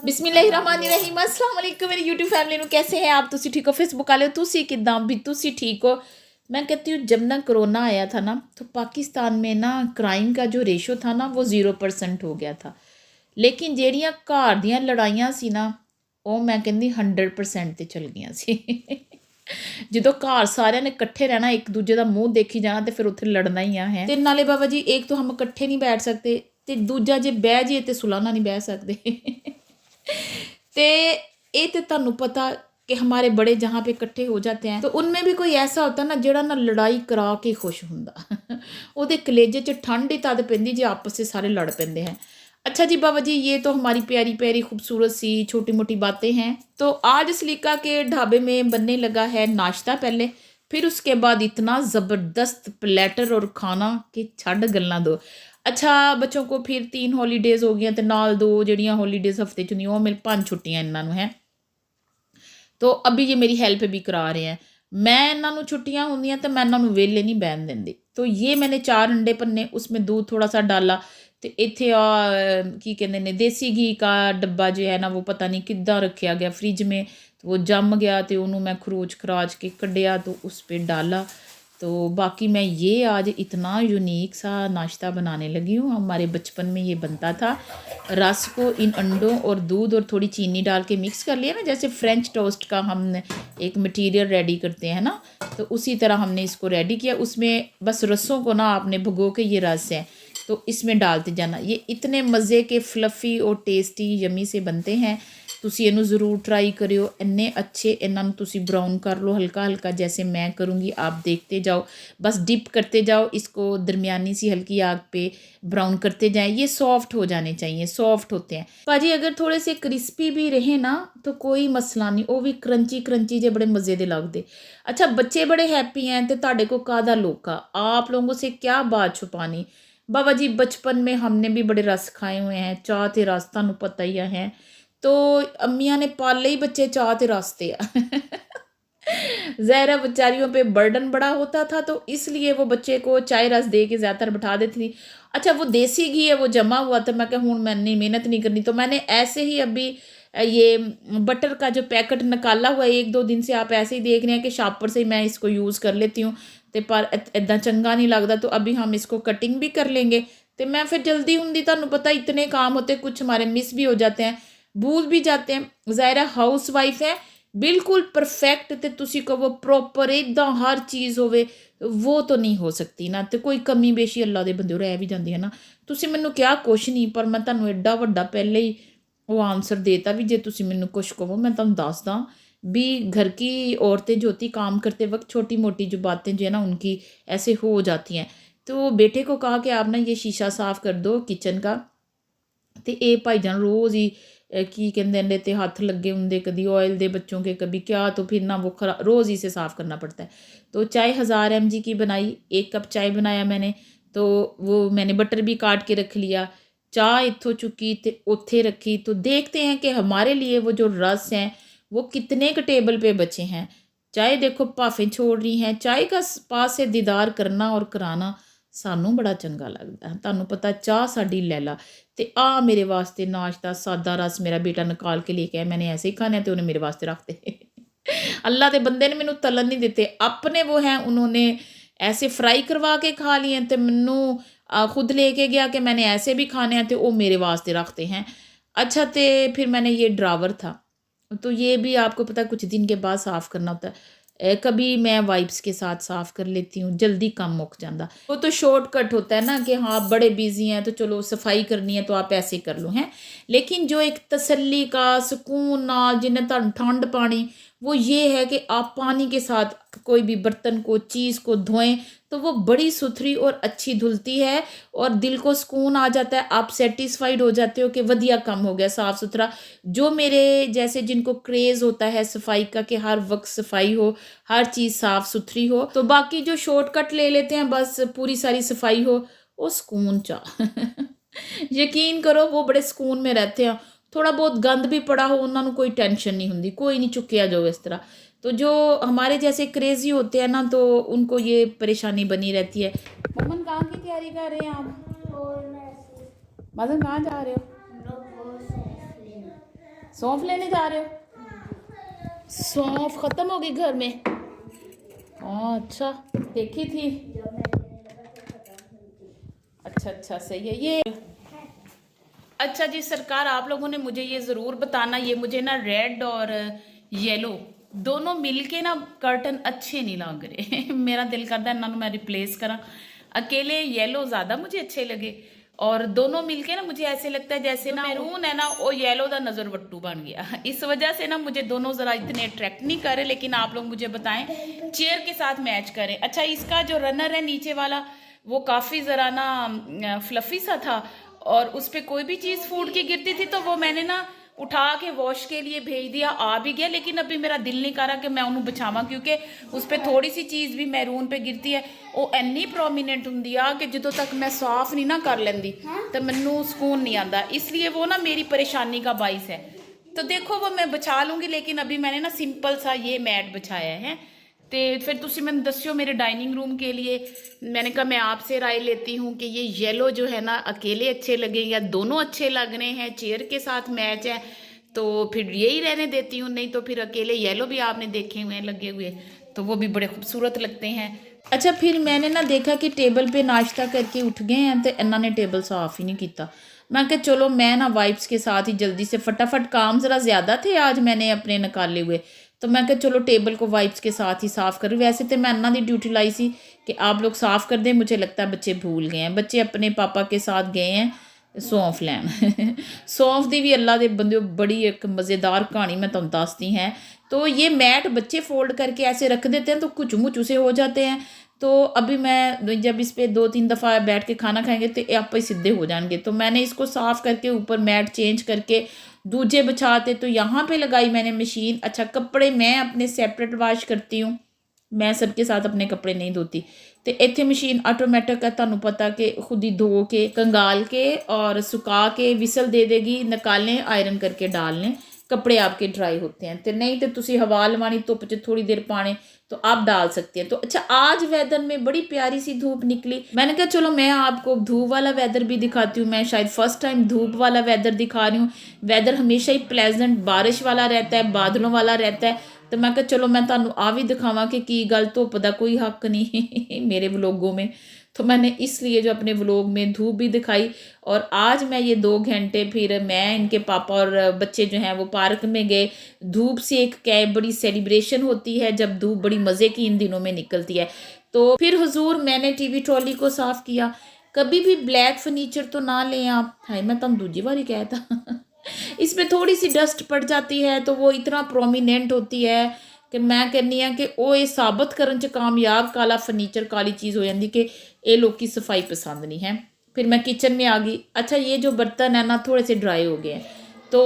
बिस्मिल्लाहिर्रहमानिर्रहीम अस्सलाम वालेकुम मेरी यूट्यूब फैमिली ਨੂੰ कैसे हैं आप तुसी ठीक हो फेसबुक वाले तुसी किदां भी तुसी ठीक हो। मैं कहती हूँ जब ना कोरोना आया था ना तो पाकिस्तान में ना क्राइम का जो रेशो था ना वो 0% हो गया था। लेकिन ਜਿਹੜੀਆਂ ਘਰ ਦੀਆਂ ਲੜਾਈਆਂ ਸੀ ਨਾ ਉਹ ਮੈਂ ਕਹਿੰਦੀ 100% ਤੇ ਚਲ ਗਈਆਂ ਸੀ। ਜਦੋਂ ਘਰ ਸਾਰਿਆਂ ਨੇ ਇਕੱਠੇ ਰਹਿਣਾ ਇੱਕ ਦੂਜੇ ਦਾ ਮੂੰਹ ਦੇਖੀ ਜਾਣਾ ਤੇ ਫਿਰ ਉੱਥੇ ਲੜਨਾ ਹੀ ਆ ਹੈ ਤੇ ਨਾਲੇ ਬਾਬਾ ਜੀ ਇੱਕ ਤਾਂ ਹਮ ਇਕੱਠੇ ਨਹੀਂ ਬੈਠ ਸਕਦੇ ਤੇ ਦੂਜਾ ਜੇ ਬਹਿ ਜਾਈਏ ਤੇ ਸੁਲਾਹ ਨਾਲ ਨਹੀਂ ਬਹਿ ਸਕਦੇ। तो ये तो तुहानू पता कि हमारे बड़े जहाँ पे इकट्ठे हो जाते हैं तो उनमें भी कोई ऐसा होता ना जिहड़ा ना लड़ाई करा के खुश हुंदा। उहदे कलेजे च ठंड ही तद पैंदी जे आपस से सारे लड़ पैंदे हैं। अच्छा जी बाबा जी ये तो हमारी प्यारी प्यारी खूबसूरत सी छोटी मोटी बातें हैं। तो आज सलीका के ढाबे में बनने लगा है नाश्ता पहले, फिर उसके बाद इतना ज़बरदस्त प्लेटर और खाना कि छड़ गल्लां दो। अच्छा बच्चों को फिर 3 हॉलीडेज़ हो गई तो नाल 2 जड़ियाँ हॉलीडेज़ हफ्ते च नहीं वो मेरे 5 छुट्टियाँ इन्हों हैं। तो अभी ये मेरी हेल्प भी करा रहे हैं। मैं इन्हों छुट्टियाँ होंगी तो मैं इन्हों वेले नहीं बहन देंदी। तो ये मैंने 4 अंडे भन्ने उसमें दूध थोड़ा सा डाला तो इत्थे की कहते हैं देसी घी का डब्बा जो है ना वो पता नहीं किद्दां रखा गया फ्रिज में तो वो जम गया तो उन्होंने मैं खरोच खराच के कढ़िया तो उस पर डाला। तो बाकी मैं ये आज इतना यूनिक सा नाश्ता बनाने लगी हूँ। हमारे बचपन में ये बनता था। रस को इन अंडों और दूध और थोड़ी चीनी डाल के मिक्स कर लिया ना जैसे फ्रेंच टोस्ट का हमने एक मटेरियल रेडी करते हैं ना तो उसी तरह हमने इसको रेडी किया। उसमें बस रसों को ना आपने भिगो के ये रस है तो इसमें डालते जाना। ये इतने मज़े के फ्लफ़ी और टेस्टी यमी से बनते हैं। तुसी इनू ज़रूर ट्राई करियो। इन्ने अच्छे इन्हों तुसी ब्राउन कर लो हल्का हल्का जैसे मैं करूँगी आप देखते जाओ बस डिप करते जाओ इसको दरमियानी सी हल्की आग पे ब्राउन करते जाएं। ये सॉफ्ट हो जाने चाहिए, सॉफ्ट होते हैं भाजी। अगर थोड़े से क्रिस्पी भी रहे ना तो कोई मसला नहीं, वो भी क्रंची क्रंची जे बड़े मज़े दे लगते। अच्छा बच्चे बड़े हैप्पी हैं तो तुहाडे को कादा लोका आप लोगों से क्या बात छुपानी। बाबा जी बचपन में हमने भी बड़े रस खाए हुए हैं, चाह ते रस तुहानू पता ही है। तो अम्मियाँ ने पाले ही बच्चे चाह ते रास्ते ज़हरा बेचारियों पे बर्डन बड़ा होता था तो इसलिए वो बच्चे को चाय रस दे के ज़्यादातर बिठा देती थी। अच्छा वो देसी घी है वो जमा हुआ था, मैं क्या हूँ मैंने मेहनत नहीं करनी तो मैंने ऐसे ही अभी ये बटर का जो पैकेट निकाला हुआ है 1-2 दिन से आप ऐसे ही देख रहे हैं कि शापर से ही मैं इसको यूज़ कर लेती हूँ तो पर इदा चंगा नहीं लगता। तो अभी हम इसको कटिंग भी कर लेंगे तो मैं फिर जल्दी होंगी तुहानू पता इतने काम होते कुछ हमारे मिस भी हो जाते हैं भूल भी जाते हैं। ज़ाहिरा हाउस वाइफ है बिल्कुल परफेक्ट तो तुसी को वो प्रॉपर इदा हर चीज़ होवे वो तो नहीं हो सकती ना। तो कोई कमी बेशी अल्लाह दे बंदे रह भी जाती है ना। तुसी मैनू क्या कुछ नहीं पर मैं तुहानू एडा वड्डा पहले ही वो आंसर देता भी जे तुसी मैनू कुछ कहो मैं तुहानू दसदा भी घर की औरतें जो होती काम करते वक्त छोटी मोटी जो बातें जो है ना उनकी ऐसे हो जाती हैं। तो बेटे को कहा कि आप ना ये शीशा साफ़ कर दो किचन का तो ये भाईजान रोज़ ही की कहते हैं ते हाथ लगे होंगे कभी ऑयल दे बच्चों के कभी क्या तो फिर ना वो रोज़ ही से साफ़ करना पड़ता है। तो चाय 1000 mg की बनाई, 1 कप चाय बनाया मैंने तो वो मैंने बटर भी काट के रख लिया। चाय इत्थों चुकी तो उत्थे रखी तो देखते हैं कि हमारे लिए वो जो रस हैं वो कितने के टेबल पे बचे हैं। चाय देखो भाफें छोड़ रही हैं। चाय का पास से दीदार करना और कराना सानू बड़ा चंगा लगता है। तुहानू पता चाह साडी लैला तो आ मेरे वास्ते नाश्ता सादा रस मेरा बेटा निकाल के लेके आया मैंने ऐसे ही खाने तो उन्हें मेरे वास्ते रखते अल्लाह के बंदे ने मैनू तलन नहीं देते अपने वो हैं उन्होंने ऐसे फ्राई करवा के खा लिए तो मैनू खुद लेके गया कि मैंने ऐसे भी खाने हैं तो वो मेरे वास्ते रखते हैं। अच्छा तो फिर मैंने ये ड्रावर था तो ये भी आपको पता कुछ दिन के बाद साफ़ करना होता है। कभी मैं वाइप्स के साथ साफ़ कर लेती हूँ जल्दी काम मुक जाता। वो तो शॉर्टकट होता है ना कि हाँ बड़े बिजी हैं तो चलो सफाई करनी है तो आप ऐसे कर लो हैं। लेकिन जो एक तसल्ली का सुकून ना जिन्हें ठंड पानी वो ये है कि आप पानी के साथ कोई भी बर्तन को चीज़ को धोएं तो वो बड़ी सुथरी और अच्छी धुलती है और दिल को सुकून आ जाता है। आप सेटिस्फाइड हो जाते हो कि वधिया काम हो गया साफ़ सुथरा। जो मेरे जैसे जिनको क्रेज़ होता है सफाई का कि हर वक्त सफाई हो हर चीज़ साफ़ सुथरी हो तो बाकी जो शॉर्टकट ले लेते हैं बस पूरी सारी सफाई हो वो सुकून चा यकीन करो वो बड़े सुकून में रहते हैं। थोड़ा बहुत गंद भी पड़ा हो उन्होंने कोई टेंशन नहीं होती कोई नहीं चुकिया जाओ इस तरह। तो जो हमारे जैसे क्रेज़ी होते हैं ना तो उनको ये परेशानी बनी रहती है। ममन कहाँ की तैयारी कर रहे हैं आप? मदन कहाँ जा रहे हो? सौंफ लेने जा रहे हो? सौंफ खत्म हो गई घर में? अच्छा, देखी थी। अच्छा अच्छा, सही है ये। अच्छा जी सरकार, आप लोगों ने मुझे ये ज़रूर बताना, ये मुझे ना रेड और येलो दोनों मिलके ना कर्टन अच्छे नहीं लग रहे। मेरा दिल करता है इन्होंने मैं रिप्लेस करा। अकेले येलो ज़्यादा मुझे अच्छे लगे, और दोनों मिलके ना मुझे ऐसे लगता है जैसे ना मैरून है ना वो येलो का नज़र वट्टू बन गया। इस वजह से ना मुझे दोनों ज़रा इतने अट्रैक्ट नहीं कर रहे, लेकिन आप लोग मुझे बताएं चेयर के साथ मैच करें। अच्छा, इसका जो रनर है नीचे वाला वो काफ़ी ज़रा ना फ्लफ़ी सा था, और उस पर कोई भी चीज़ फूड की गिरती थी तो वो मैंने ना उठा के वॉश के लिए भेज दिया, आ भी गया, लेकिन अभी मेरा दिल नहीं कर रहा कि मैं उन्होंने बचावा, क्योंकि उस पर थोड़ी सी चीज़ भी मैरून पे गिरती है वो इन्नी प्रोमीनेंट होंगी आ कि जो तक मैं साफ नहीं ना कर लेंदी तो मैनू सुकून नहीं आता, इसलिए वो ना मेरी परेशानी का बाइस है। तो देखो वो मैं बचा लूँगी, लेकिन अभी मैंने ना सिंपल सा ये मैट बिछाया है। तो फिर तुसी मैंने दस्यो मेरे डाइनिंग रूम के लिए, मैंने कहा मैं आपसे राय लेती हूँ कि ये येलो जो है ना अकेले अच्छे लगे या दोनों अच्छे लग रहे हैं, चेयर के साथ मैच है तो फिर यही रहने देती हूँ, नहीं तो फिर अकेले येलो भी आपने देखे हुए हैं लगे हुए तो वो भी बड़े खूबसूरत लगते हैं। अच्छा, फिर मैंने ना देखा कि टेबल पे नाश्ता करके उठ गए हैं तो इन्होंने टेबल साफ़ ही नहीं किया। मैं कहा चलो मैं ना वाइप्स के साथ ही जल्दी से फटाफट, काम ज़रा ज़्यादा थे आज मैंने अपने निकाले हुए, तो मैं कहा चलो टेबल को वाइप्स के साथ ही साफ़ करूँ। वैसे तो मैं इन्हों की ड्यूटी लाई सी कि आप लोग साफ़ कर दें, मुझे लगता है बच्चे भूल गए हैं, बच्चे अपने पापा के साथ गए हैं सौंफ लैन। सौंफ की भी अल्लाह के बंदे बड़ी एक मज़ेदार कहानी मैं तुम दसती हैं। तो ये मैट बच्चे फोल्ड करके ऐसे रख देते हैं तो कुछ मुँह से हो जाते हैं, तो अभी मैं जब इस पर 2-3 दफ़ा बैठ के खाना खाएंगे तो आप ही सीधे हो जाएंगे, तो मैंने इसको साफ़ करके ऊपर मैट चेंज करके दूजे बिछाते तो यहाँ पे लगाई मैंने मशीन। अच्छा, कपड़े मैं अपने सेपरेट वाश करती हूँ, मैं सबके साथ अपने कपड़े नहीं धोती, तो इतने मशीन ऑटोमैटिक है, तुहानू पता कि खुद ही धो के कंगाल के और सुखा के विसल दे देगी, निकालें आयरन करके डाल लें, कपड़े आपके ड्राई होते हैं। तो नहीं तो तुसी हवा लवानी धुप च थोड़ी देर पाने तो आप डाल सकते हैं। तो अच्छा, आज वेदर में बड़ी प्यारी सी धूप निकली, मैंने कहा चलो मैं आपको धूप वाला वेदर भी दिखाती हूँ। मैं शायद फर्स्ट टाइम धूप वाला वेदर दिखा रही हूँ। वेदर हमेशा ही प्लेजेंट बारिश वाला रहता है, बादलों वाला रहता है, तो मैं कहा चलो मैं तुहानू आ भी दिखावा कि की गल धुप का कोई हक नहीं मेरे व्लॉगों में, तो मैंने इसलिए जो अपने व्लॉग में धूप भी दिखाई। और आज मैं ये 2 घंटे फिर मैं इनके पापा और बच्चे जो हैं वो पार्क में गए, धूप सेक के बड़ी सेलिब्रेशन होती है जब धूप बड़ी मज़े की इन दिनों में निकलती है। तो फिर हुजूर मैंने टीवी ट्रॉली को साफ़ किया। कभी भी ब्लैक फर्नीचर तो ना लें आप, हाय मैं तुम दूजी बारी कहता इसमें थोड़ी सी डस्ट पड़ जाती है तो वो इतना प्रोमिनेंट होती है कि मैं कहनी हाँ कि वो ये साबित करने च कामयाब काला फर्नीचर काली चीज़ हो जाती कि ये लोग की सफाई पसंद नहीं है। फिर मैं किचन में आ गई। अच्छा, ये जो बर्तन है ना थोड़े से ड्राई हो गए हैं तो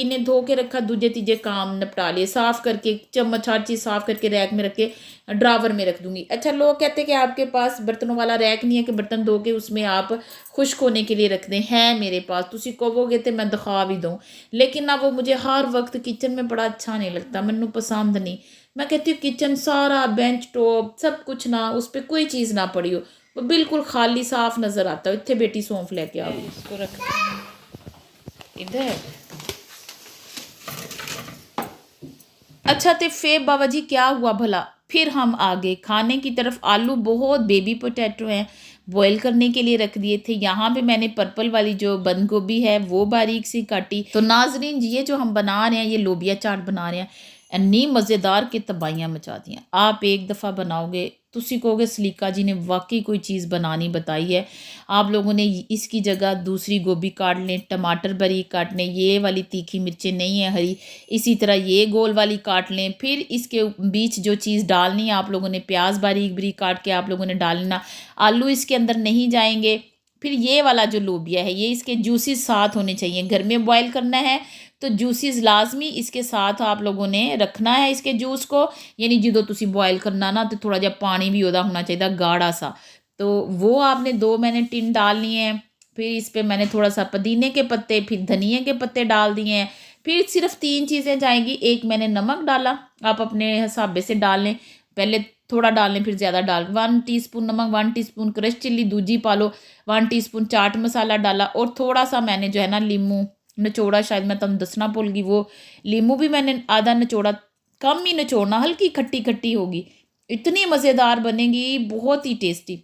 इन्हें धो के रखा, दूजे तीजे काम निपटा लिए, साफ़ करके चम्मच हर चीज़ साफ़ करके रैक में रख के ड्रावर में रख दूंगी। अच्छा, लोग कहते हैं कि आपके पास बर्तनों वाला रैक नहीं है कि बर्तन धो के उसमें आप खुश्क होने के लिए रख दें, है मेरे पास, तुसी कहोगे तो मैं दिखा भी दूँ, लेकिन ना वो मुझे हर वक्त किचन में बड़ा अच्छा नहीं लगता, मैनू पसंद नहीं। मैं कहती हूँ किचन सारा बेंच टॉप सब कुछ ना उस पर कोई चीज़ ना पड़ी हो, वो बिल्कुल खाली साफ नज़र आता है। इतने बेटी सौंफ लेके आओ, इसको रख इधर। अच्छा, तो फिर बाबा जी क्या हुआ भला, फिर हम आ गए खाने की तरफ। आलू बहुत बेबी पोटैटो हैं, बॉईल करने के लिए रख दिए थे। यहाँ पे मैंने पर्पल वाली जो बंद गोभी है वो बारीक सी काटी। तो नाजरीन, ये जो हम बना रहे हैं ये लोबिया चाट बना रहे हैं, इन्नी मज़ेदार के तबाहियाँ मचा दी हैं। आप एक दफ़ा बनाओगे तुसी कहोगे सलीका जी ने वाकई कोई चीज़ बनानी बताई है। आप लोगों ने इसकी जगह दूसरी गोभी काट लें, टमाटर बारीक काट लें, ये वाली तीखी मिर्चें नहीं है हरी, इसी तरह ये गोल वाली काट लें। फिर इसके बीच जो चीज़ डालनी है आप लोगों ने प्याज बारीक बारीक काट के आप लोगों ने डालना, आलू इसके अंदर नहीं जाएंगे। फिर ये वाला जो लोबिया है ये इसके जूसेस साथ होने चाहिए, घर में बॉयल करना है तो जूसेस लाजमी इसके साथ आप लोगों ने रखना है इसके जूस को, यानी जो तुसी बॉयल करना ना तो थोड़ा जहा पानी भी वह होना चाहिए गाढ़ा सा, तो वो आपने 2 मैंने टिन डालनी है। फिर इस पर मैंने थोड़ा सा पुदीने के पत्ते फिर धनिया के पत्ते डाल दिए हैं। फिर सिर्फ 3 चीज़ें जाएंगी, एक मैंने नमक डाला, आप अपने हिसाबे से डाल लें, पहले थोड़ा डाल लें फिर ज़्यादा डाल, 1 टीस्पून नमक, 1 टीस्पून क्रश चिल्ली दूजी पा लो, 1 टीस्पून चाट मसाला डाला, और थोड़ा सा मैंने जो है ना लीमू निचोड़ा शायद मैं तुहानूं दसना भुल गई, वो लीमू भी मैंने आधा निचोड़ा, कम ही निचोड़ना, हल्की खट्टी खट्टी होगी, इतनी मज़ेदार बनेगी, बहुत ही टेस्टी।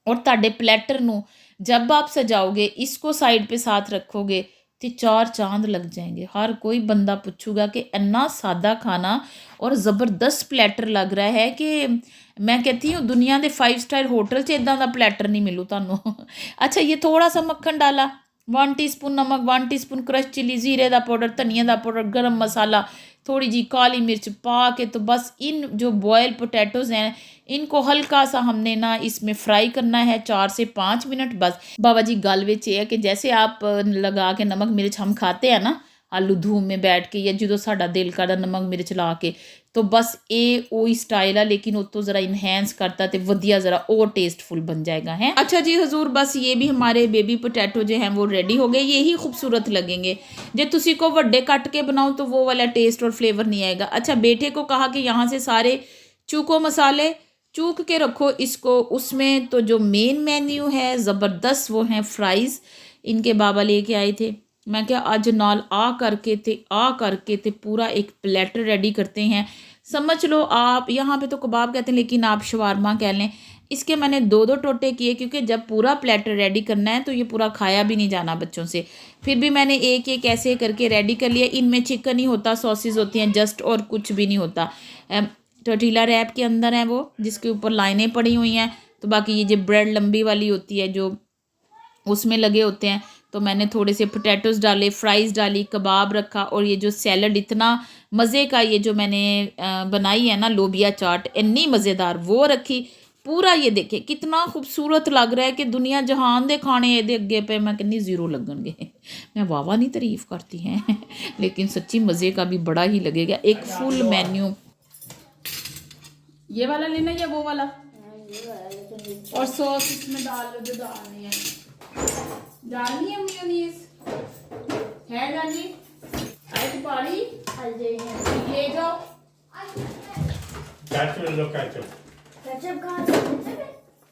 और तुहाडे प्लेटर नूं जब आप सजाओगे, इसको साइड पे साथ रखोगे तो 4 चांद लग जाएंगे। हर कोई बंदा पूछूगा कि इन्ना सादा खाना और ज़बरदस्त प्लेटर लग रहा है कि मैं कहती हूँ दुनिया के 5 स्टार होटल च इदां दा प्लेटर नहीं मिलू तुहानूं। अच्छा, ये थोड़ा सा मक्खन डाला, 1 टीस्पून नमक, 1 टीस्पून क्रश चिली, ज़ीरे का पाउडर, धनिया का पाउडर, गरम मसाला, थोड़ी जी काली मिर्च पा के तो बस इन जो बॉयल पोटैटोज़ हैं इनको हल्का सा हमने ना इसमें फ्राई करना है 4 से 5 मिनट बस। बाबा जी गल विच ये है कि जैसे आप लगा के नमक मिर्च हम खाते हैं ना आलू धूम में बैठ के, या जो साडा दिल करदा नमक मिर्च ला के, तो बस ये वही स्टाइल है, लेकिन उतो ज़रा इनहेंस करता तो वधिया ज़रा और टेस्टफुल बन जाएगा है। अच्छा जी हजूर, बस ये भी हमारे बेबी पोटैटो जो हैं वो रेडी हो गए। ये ही खूबसूरत लगेंगे, जो तुसी को वड्डे कट के बनाओ तो वो वाला टेस्ट और फ्लेवर नहीं आएगा। अच्छा, बेटे को कहा कि यहाँ से सारे चूको मसाले चूक के रखो इसको, उसमें तो जो मेन मेन्यू है ज़बरदस्त वो हैं फ्राइज़, इनके बाबा लेके आए थे। मैं क्या अज नाल आ करके थे पूरा एक प्लेटर रेडी करते हैं, समझ लो आप। यहाँ पे तो कबाब कहते हैं लेकिन आप शवारमा कह लें। इसके मैंने 2-2 टोटे किए, क्योंकि जब पूरा प्लेटर रेडी करना है तो ये पूरा खाया भी नहीं जाना बच्चों से। फिर भी मैंने एक एक ऐसे करके रेडी कर लिया। इनमें चिकन ही होता, सॉसेज होती हैं जस्ट, और कुछ भी नहीं होता। टोर्टिला रैप के अंदर है वो, जिसके ऊपर लाइनें पड़ी हुई हैं। तो बाकी ये जो ब्रेड लंबी वाली होती है जो उसमें लगे होते हैं, तो मैंने थोड़े से पोटैटोज़ डाले, फ्राइज़ डाली, कबाब रखा, और ये जो सैलड इतना मज़े का ये जो मैंने बनाई है ना लोबिया चाट, इतनी मज़ेदार वो रखी। पूरा ये देखे कितना खूबसूरत लग रहा है कि दुनिया जहान दे खाने ये अगे पे मैं कितनी ज़ीरो लगनगे। मैं वावा नहीं तारीफ़ करती हैं लेकिन सच्ची मज़े का भी बड़ा ही लगेगा। एक फुल मेन्यू। ये वाला लेना या वो वाला? और सॉस इसमें डाल लो जो डालनी है। डालनी है मेयोनीज है डाली आज पारी ले जाओ। केचप ले लो, केचप कहाँ से?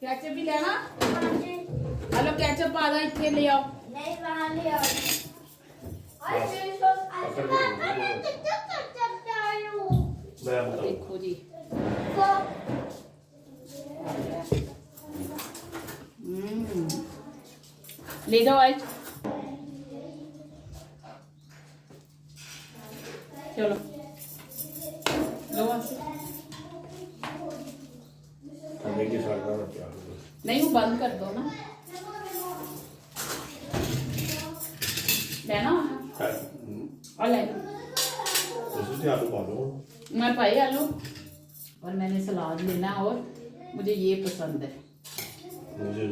केचप भी लेना? हेलो केचप आधा इतने ले आओ। नहीं, वहाँ ले आओ। देखो जी, ले जाओ आज, चलो लो नहीं, वो बंद कर दो ना, लेना और ले मैं पाई आलू, और मैंने सलाद लेना, और मुझे ये पसंद है। मुझे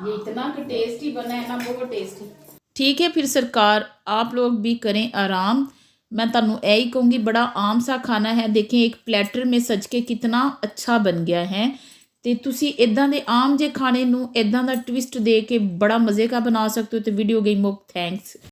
ये इतना कि टेस्टी बना है ना, बहुत टेस्टी। ठीक है, फिर सरकार आप लोग भी करें आराम। मैं तुहानू यही कहूँगी, बड़ा आम सा खाना है। देखें एक प्लेटर में सज के कितना अच्छा बन गया है। तो तुसी इदां दे आम जे खाने नू इदां दा ट्विस्ट दे के बड़ा मज़े का बना सकते हो। तो वीडियो गेम थैंक्स।